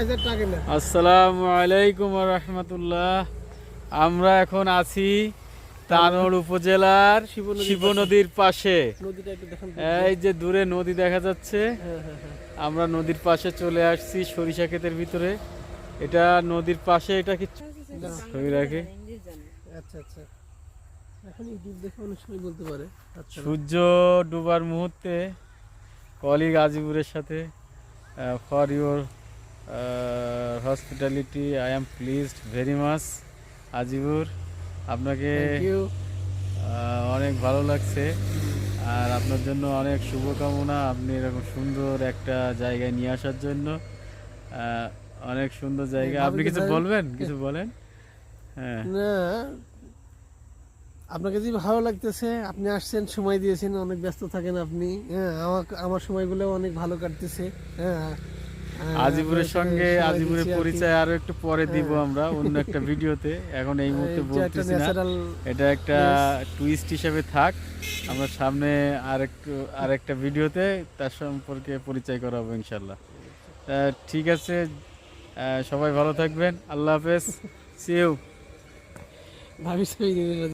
আসসালামু আলাইকুম ওয়া রাহমাতুল্লাহ। আমরা এখন আছি তানোর উপজেলার শিব নদীর পাশে। এই যে দূরে নদী দেখা যাচ্ছে, আমরা নদীর পাশে চলে আসছি সরিষা ক্ষেতের ভিতরে। এটা নদীর পাশে, এটা কি ছবি রাখে। আচ্ছা আচ্ছা, এখন ইউটিউব দেখে অনেক সময় বলতে পারে। আচ্ছা, সূর্য ডুবার মুহূর্তে কলিগ আজিবুরের সাথে for your hospitality I am pleased very much. Azibur, আপনাকে থ্যাংক ইউ। অনেক ভালো লাগছে, আর আপনার জন্য অনেক শুভকামনা। আপনি এরকম সুন্দর একটা জায়গায় নিয়ে আসার জন্য, অনেক সুন্দর জায়গা। আপনি কিছু বলবেন, কিছু বলেন। হ্যাঁ, না, আপনাকে যে ভালো লাগতেছে, আপনি আসছেন, সময় দিয়েছেন, অনেক ব্যস্ত থাকেন আপনি। হ্যাঁ, আমার সময়গুলো অনেক ভালো কাটতেছে। হ্যাঁ, আজিবুরের সঙ্গে সময় আজিবুরের দিচ্ছি আর কি। পরিচয় আরো একটু পরে দিব আমরা অন্য একটা ভিডিওতে, এখন এই মুহূর্তে এটা একটা বলতেছি না। ন্যাচারাল এটা একটা টুইস্ট হিসেবে থাক, আমরা সামনে আরেকটা ভিডিওতে তার সম্পর্কে পরিচয় করাবো ইনশাল্লাহ। ঠিক আছে, সবাই ভালো থাকবেন, আল্লাহ হাফেজ, সি ইউ। ভাবিস